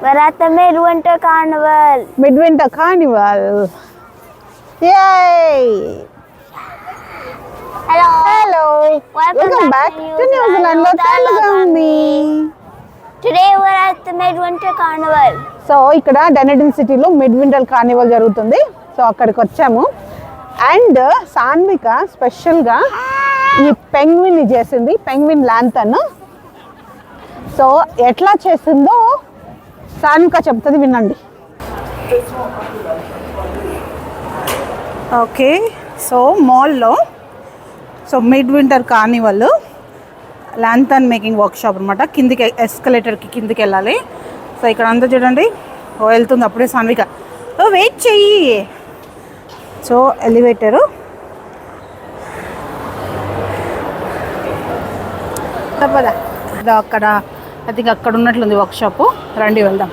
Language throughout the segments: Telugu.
We're at the Midwinter Carnival. Midwinter Carnival. Yay! Hello. Hello. Welcome back to New Zealand with Telugu. Today we're at the Midwinter Carnival. So ఇక్కడ డెనడన్ సిటీలో మిడ్వింటర్ కార్నివల్ జరుగుతుంది. సో అక్కడికి వచ్చాము. అండ్ సాన్విక స్పెషల్గా ఈ పెంగ్విన్ చేసింది, పెంగ్విన్ ల్యాంతర్న్. సో ఎట్లా చేసిందో సాన్విక చెప్తుంది, వినండి. ఓకే, సో మాల్లో సో మిడ్వింటర్ కార్నివల్ ల్యాంతర్న్ మేకింగ్ వర్క్షాప్ అనమాట. కిందికి ఎస్కలేటర్కి కిందికి వెళ్ళాలి. సో ఇక్కడ అంతా చూడండి, వెళ్తుంది అప్పుడే సాన్విక. వెయిట్ చెయ్యి. సో ఎలివేటరు తప్పదా అక్కడ, ఐ థింక్ అక్కడ ఉన్నట్లుంది వర్క్షాపు. రండి వెళ్దాం.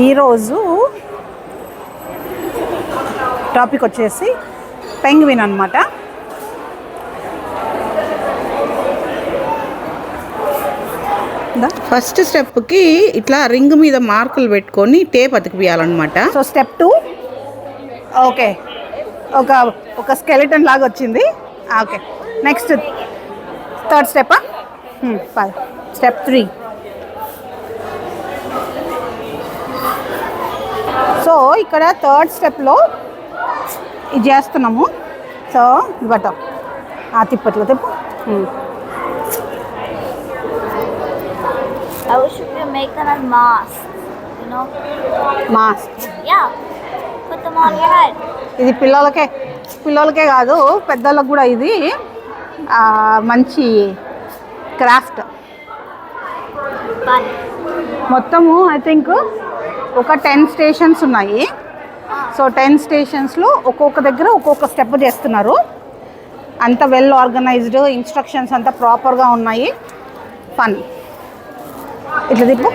ఈరోజు టాపిక్ వచ్చేసి పెంగ్విన్ అనమాట. ఫస్ట్ స్టెప్కి ఇట్లా రింగ్ మీద మార్కులు పెట్టుకొని టేప్ అతికిపియాలన్నమాట. సో స్టెప్ 2 ఓకే, ఒక స్కెలిటన్ లాగా వచ్చింది. Okay, next third step. Step 3. So ఇక్కడ థర్డ్ స్టెప్లో ఇది చేస్తున్నాము. సో బట్ట తిప్పట్లు తిప్పు. I wish we could make them as masks, you know? Mask. Yeah, put them on your head. ఇది పిల్లలకే కాదు, పెద్దలకు కూడా ఇది మంచి క్రాఫ్ట్. Fun. మొత్తము ఐ థింక్ ఒక 10 స్టేషన్స్ ఉన్నాయి. సో 10 స్టేషన్స్లో ఒక్కొక్క దగ్గర ఒక్కొక్క స్టెప్ చేస్తున్నారు. అంత వెల్ ఆర్గనైజ్డ్, ఇన్స్ట్రక్షన్స్ అంతా ప్రాపర్గా ఉన్నాయి. ఫన్. ఇట్లా తిప్పు.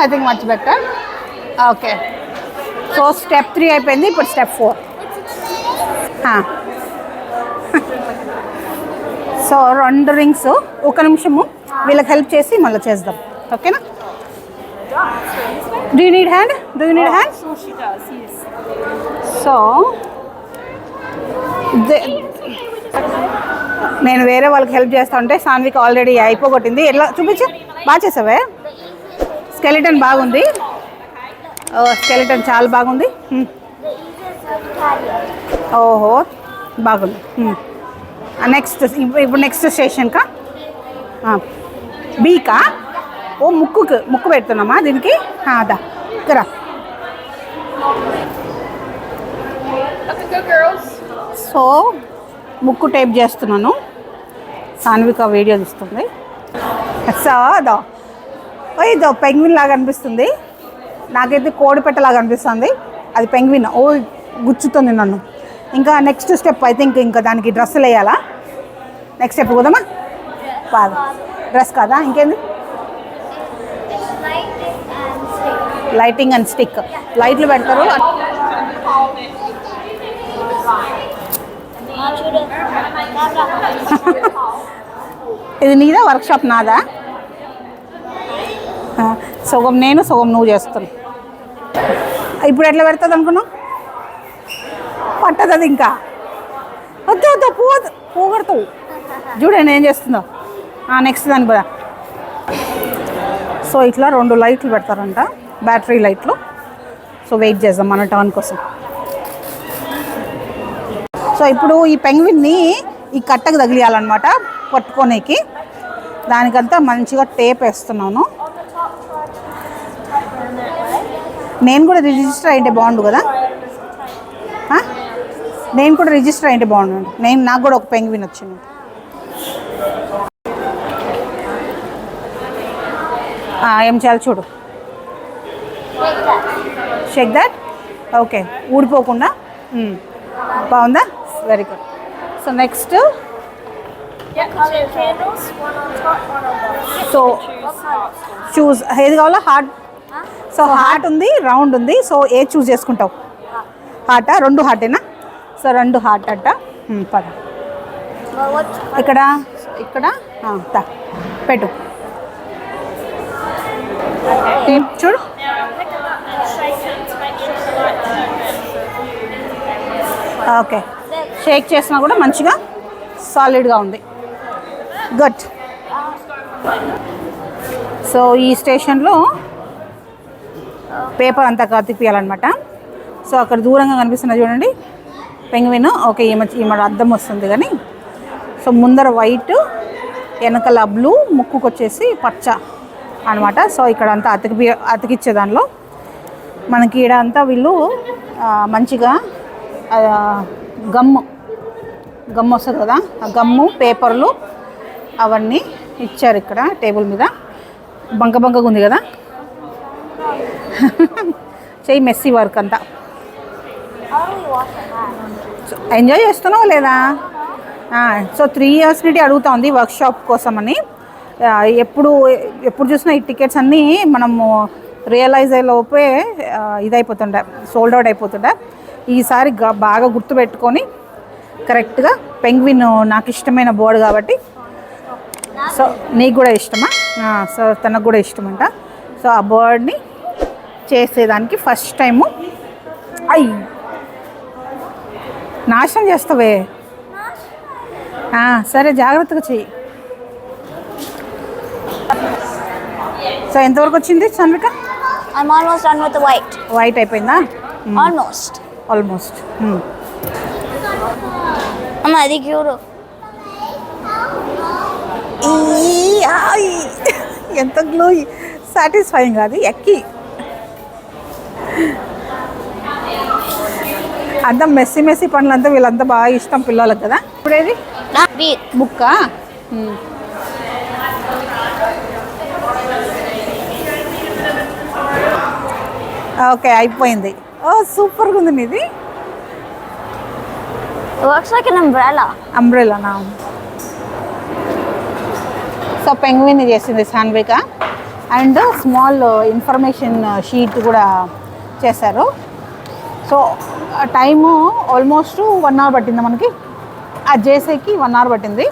I think much better. Okay, so step 3 అయిపోయింది. ఇప్పుడు స్టెప్ 4. So 2 rings. ఒక నిమిషము వీళ్ళకి హెల్ప్ చేసి మళ్ళీ చేద్దాం. ఓకేనా? Do you need hand? So నేను వేరే వాళ్ళకి హెల్ప్ చేస్తా ఉంటే సాన్విక ఆల్రెడీ అయిపోగొట్టింది. ఎట్లా చూపించు, బాగా చేసావే. స్కెలిటన్ బాగుంది. స్కెలిటన్ చాలా బాగుంది. ఓహో, బాగుంది. నెక్స్ట్ ఇప్పుడు నెక్స్ట్ స్టేషన్కా? బీకా? ఓ ముక్కు పెడుతున్నామా దీనికి? అదా ఇక్కడ. సో ముక్కు టైప్ చేస్తున్నాను. సాన్విక వీడియో తీస్తుంది. సో ఇదో పెంగ్విన్ లాగా అనిపిస్తుంది. నాకైతే కోడిపెట్టలాగా అనిపిస్తుంది. అది పెంగ్విన్. ఓ గుచ్చుతుంది నన్ను. ఇంకా నెక్స్ట్ స్టెప్ ఐ థింక్ ఇంకా దానికి డ్రెస్సులు వేయాలా. నెక్స్ట్ స్టెప్ పోదామా? కాదు, డ్రెస్ కాదా, ఇంకేంది? Lighting and stick. లైట్లు పెడతారు. ఇది నీదా వర్క్షాప్? నాదా. సగం నేను సగం నువ్వు చేస్తాను. ఇప్పుడు ఎట్లా పెడుతుంది అనుకున్నావు? పట్టదు అది. ఇంకా వద్దు పోగొడతావు. చూడండి ఏం చేస్తుందో. నెక్స్ట్ దానికి కూడా. సో ఇట్లా 2 లైట్లు పెడతారంట, బ్యాటరీ లైట్లు. సో వెయిట్ చేద్దాం మన టర్న్ కోసం. సో ఇప్పుడు ఈ పెంగ్విన్ని ఈ కట్టకు తగిలియాలన్నమాట పట్టుకోనేకి. దానికంతా మంచిగా టేప్ వేస్తున్నాను. నేను కూడా రిజిస్టర్ అయింటే బాగుండు కదా. నేను కూడా రిజిస్టర్ అయింటే బాగుండు. నాకు కూడా ఒక పెంగ్విన్ వచ్చింది. ఏం చేయాలి చూడు. షేక్ దట్. ఓకే, ఊడిపోకుండా. బాగుందా? Very good. So next so choose ఏది కావాలో. హార్ట్. సో హార్ట్ ఉంది, రౌండ్ ఉంది. సో ఏ చూస్ చేసుకుంటావు? హార్టా? 2 హార్టేనా? సో 2 హార్ట్ అట్ట. పద. But what? ఇక్కడ ఇక్కడ దా పెట్టు. చూడు. ఓకే, షేక్ చేసినా కూడా మంచిగా సాలిడ్గా ఉంది. గుడ్. సో ఈ స్టేషన్లో పేపర్ అంతా కతిపియాలన్నమాట. సో అక్కడ దూరంగా కనిపిస్తున్నది చూడండి పెంగ్విన్. ఓకే, ఈమె అద్దం వస్తుంది కానీ. సో ముందర వైట్, వెనకాల బ్లూ, ముక్కుకు వచ్చేసి పచ్చ అనమాట. సో ఇక్కడ అంతా అతికిచ్చే దానిలో మనకి ఈడ అంతా వీళ్ళు మంచిగా గమ్ము వస్తుంది కదా, ఆ గమ్ము, పేపర్లు అవన్నీ ఇచ్చారు ఇక్కడ టేబుల్ మీద. బంకగా ఉంది కదా. చెయ్యి మెస్సీ వర్క్ అంతా. ఎంజాయ్ చేస్తున్నావు లేదా? సో 3 years నుండి అడుగుతా ఉంది వర్క్షాప్ కోసమని. ఎప్పుడు చూసినా ఈ టికెట్స్ అన్నీ మనము రియలైజ్ అయ్యేలోపే ఇదైపోతుండే, సోల్డ్ అవుట్ అయిపోతుండే. ఈసారి బాగా గుర్తుపెట్టుకొని కరెక్ట్గా పెంగ్విన్ నాకు ఇష్టమైన బర్డ్ కాబట్టి. సో నీకు కూడా ఇష్టమా? సో తనకు కూడా ఇష్టమంట. సో ఆ బర్డ్ని చేసేదానికి ఫస్ట్ టైము. అయ్యి నాశనం చేస్తావే. సరే, జాగ్రత్తగా చెయ్యి. సో ఎంతవరకు వచ్చింది సన్విక? I'm almost done with the white. White అయిపోయిందా? Almost. ఆల్మోస్ట్. అమ్మ అది క్యూట్. ఎంత గ్లో, సాటిస్ఫైయింగ్ అది ఎక్కి. అంతా మెస్సీ పనులంతా వీళ్ళంతా బాగా ఇష్టం పిల్లలకు కదా. ఇప్పుడేది బుక్క. ఓకే, అయిపోయింది. ఓ సూపర్గా ఉంది మీది. Looks like an umbrella. అంబ్రెల్లానా? సో పెంగ్విన్ చేసింది Sanvika. And small information sheet కూడా చేశారు. సో టైము ఆల్మోస్ట్ 1 hour పట్టింది మనకి. అది చేసేకి 1 hour పట్టింది.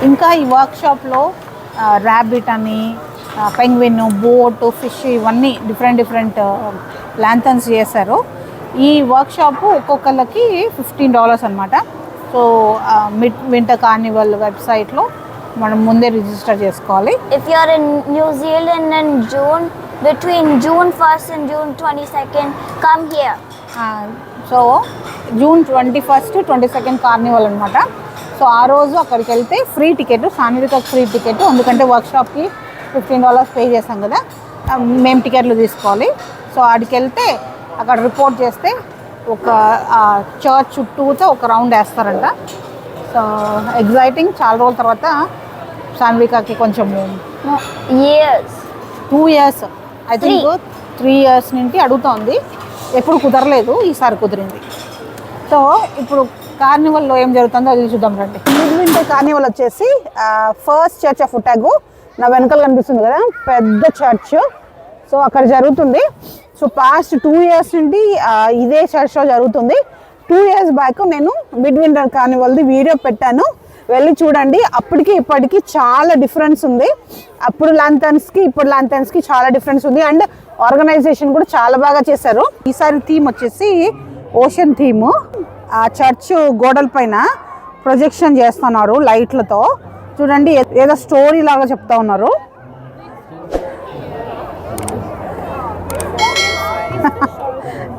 ఇంకా ఈ వర్క్షాప్లో ర్యాబిట్ అని, పెంగ్విన్, బోట్, ఫిష్ ఇవన్నీ డిఫరెంట్ ల్యాంథన్స్ చేశారు. ఈ వర్క్షాపు ఒక్కొక్కరికి $15 అనమాట. సో వింటర్ కార్నివల్ వెబ్సైట్లో మనం ముందే రిజిస్టర్ చేసుకోవాలి. If you are in New Zealand in June, between June 1st and June 22nd, come here. So June 21st, 22nd Carnival అనమాట. సో ఆ రోజు అక్కడికి వెళ్తే ఫ్రీ టికెట్, సాన్వికకు ఫ్రీ టికెట్. ఎందుకంటే వర్క్షాప్కి $15 పే చేసాం కదా, మేము టికెట్లు తీసుకోవాలి. సో ఆడికి వెళ్తే అక్కడ రిపోర్ట్ చేస్తే ఒక చర్చ్ చుట్టూతో ఒక రౌండ్ వేస్తారంట. So exciting. చాలా రోజుల తర్వాత సాన్వికకి కొంచెం Years. 2 years I think 3 years నుండి అడుగుతోంది. ఎప్పుడు కుదరలేదు, ఈసారి కుదిరింది. సో ఇప్పుడు కార్నివల్లో ఏం జరుగుతుందో అది చూద్దాం రండి. మిడ్వింటర్ కార్నివల్ వచ్చేసి ఫస్ట్ చర్చ్ ఆఫ్ ఒటాగో, నా వెనకాల కనిపిస్తుంది కదా పెద్ద చర్చ్. సో అక్కడ జరుగుతుంది. సో పాస్ట్ 2 years నుండి ఇదే చర్చ్లో జరుగుతుంది. 2 years బ్యాక్ నేను మిడ్వింటర్ కార్నివల్ది వీడియో పెట్టాను, వెళ్ళి చూడండి. అప్పటికి ఇప్పటికి చాలా డిఫరెన్స్ ఉంది. అప్పుడు ల్యాంథర్న్స్కి ఇప్పుడు ల్యాంథర్న్స్కి చాలా డిఫరెన్స్ ఉంది. అండ్ ఆర్గనైజేషన్ కూడా చాలా బాగా చేశారు. ఈసారి థీమ్ వచ్చేసి ఓషన్ థీమ్. ఆ చర్చ్ గోడల పైన ప్రొజెక్షన్ చేస్తున్నారు లైట్లతో. చూడండి, ఏదో స్టోరీ లాగా చెప్తా ఉన్నారు.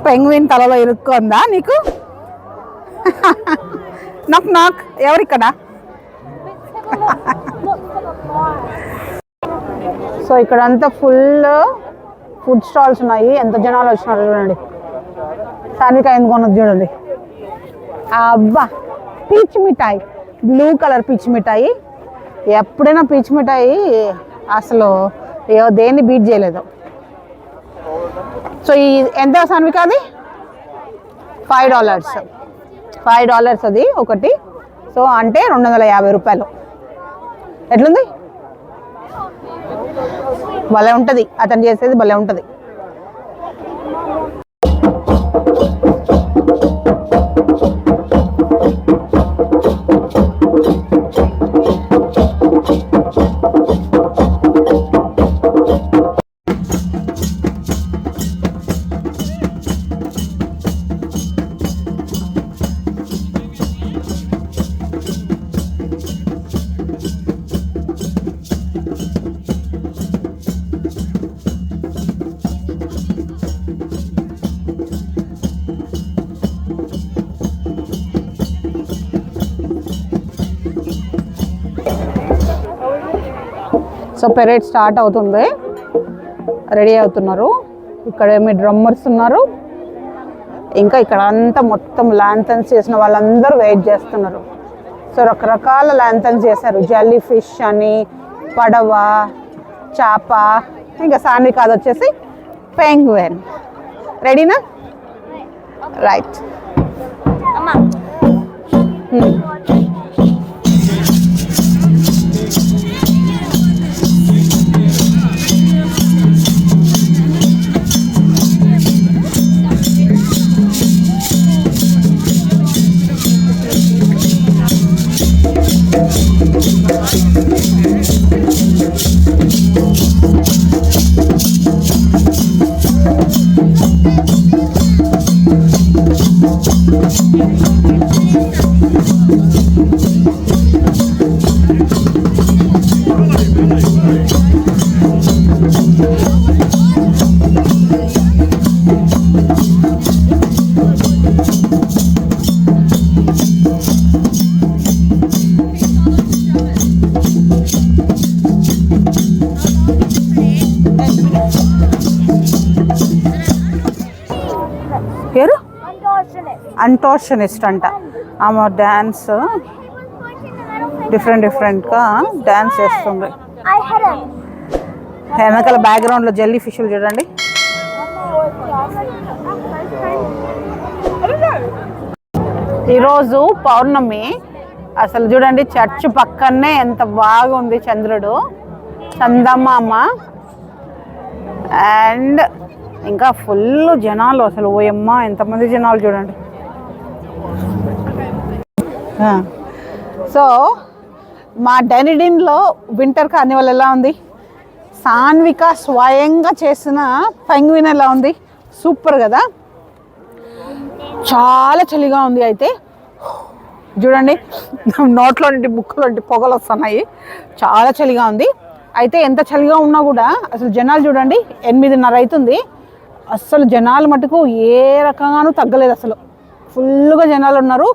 పెంగ్విన్ తలలో ఇరుక్కుందా నీకు? నాక్ ఎవరిక్కడ? సో ఇక్కడ అంతా ఫుల్ ఫుడ్ స్టాల్స్ ఉన్నాయి. ఎంత జనాలు వచ్చినారు చూడండి. సాన్విక ఎందుకు ఉన్నది చూడండి. అబ్బా, పీచ్ మిఠాయి, బ్లూ కలర్ పీచ్ మిఠాయి. ఎప్పుడైనా పీచ్ మిఠాయి అసలు దేన్ని బీట్ చేయలేదు. సో ఈ ఎంత సాన్విక? అది $5. $5 అది ఒకటి. సో అంటే $250. ఎట్లుంది? భలే ఉంటుంది, అతను చేసేది భలే ఉంటుంది. సో పెరేడ్ స్టార్ట్ అవుతుంది, రెడీ అవుతున్నారు. ఇక్కడ ఏమి డ్రమ్మర్స్ ఉన్నారు, ఇంకా ఇక్కడ అంతా మొత్తం ల్యాంథన్స్ చేసిన వాళ్ళందరూ వెయిట్ చేస్తున్నారు. సో రకరకాల ల్యాంథన్స్ చేశారు, జెల్లీ ఫిష్ అని, పడవ, చేప, ఇంకా సాన్విక అది వచ్చేసి పెంగ్విన్. రెడీనా? రైట్. ఎవరు? అంటార్షనిస్ట్ అంట. ఆమె డ్యాన్స్ డిఫరెంట్గా డ్యాన్స్ చేస్తుంది. వెనకాల బ్యాక్గ్రౌండ్లో జెల్లీ ఫిష్లు చూడండి. ఈరోజు పౌర్ణమి. అసలు చూడండి చర్చ్ పక్కనే ఎంత బాగుంది చంద్రుడు, చందమామ. అండ్ ఇంకా ఫుల్ జనాలు, అసలు ఓయమ్మ ఎంతమంది జనాలు చూడండి. సో మా డైనిడిన్లో వింటర్ కార్నివల్ ఎలా ఉంది? సాన్విక స్వయంగా చేసిన పెంగ్విన్ ఎలా ఉంది? సూపర్ కదా. చాలా చలిగా ఉంది. అయితే చూడండి నోట్లో నుండి ముక్కులో నుండి పొగలు వస్తున్నాయి, చాలా చలిగా ఉంది. అయితే ఎంత చలిగా ఉన్నా కూడా అసలు జనాలు చూడండి, 8:30 అవుతుంది, అస్సలు జనాలు మటుకు ఏ రకంగానూ తగ్గలేదు. అసలు ఫుల్గా జనాలు ఉన్నారు,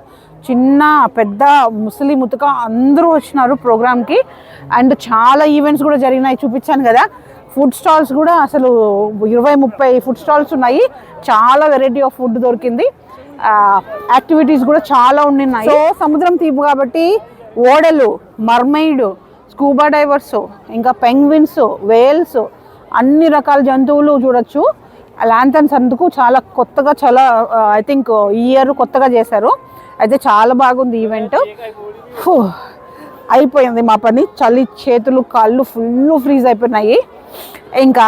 చిన్న పెద్ద ముసలి ముతక అందరూ వచ్చినారు ప్రోగ్రామ్కి. అండ్ చాలా ఈవెంట్స్ కూడా జరిగినాయి, చూపించాను కదా. ఫుడ్ స్టాల్స్ కూడా అసలు 20-30 ఫుడ్ స్టాల్స్ ఉన్నాయి, చాలా వెరైటీ ఆఫ్ ఫుడ్ దొరికింది. యాక్టివిటీస్ కూడా చాలా ఉన్నాయి. సో సముద్రం తీపు కాబట్టి ఓడలు, మర్మైడ్, స్కూబా డైవర్స్, ఇంకా పెంగ్విన్స్, వేల్స్, అన్ని రకాల జంతువులు చూడొచ్చు. ల్యాంథన్స్ అందుకు చాలా కొత్తగా, చాలా ఐ థింక్ ఈ ఇయర్ కొత్తగా చేశారు. అయితే చాలా బాగుంది ఈవెంట్. అయిపోయింది మా పని, చలి, చేతులు కాళ్ళు ఫుల్ ఫ్రీజ్ అయిపోయినాయి. ఇంకా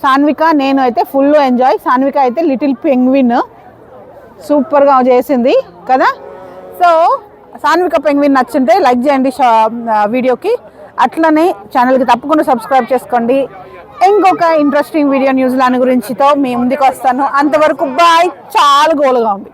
సాన్విక నేను అయితే ఫుల్ ఎంజాయ్. సాన్విక అయితే లిటిల్ పెంగ్విన్ సూపర్గా చేసింది కదా. సో సాన్విక పెంగ్విన్ నచ్చింటే లైక్ చేయండి వీడియోకి, అట్లనే ఛానల్కి తప్పకుండా సబ్స్క్రైబ్ చేసుకోండి. ఇంకొక ఇంట్రెస్టింగ్ వీడియో న్యూజిలాండ్ గురించితో మీ ముందుకు వస్తాను. అంతవరకు బాయ్. చాలా గోలుగా ఉంది.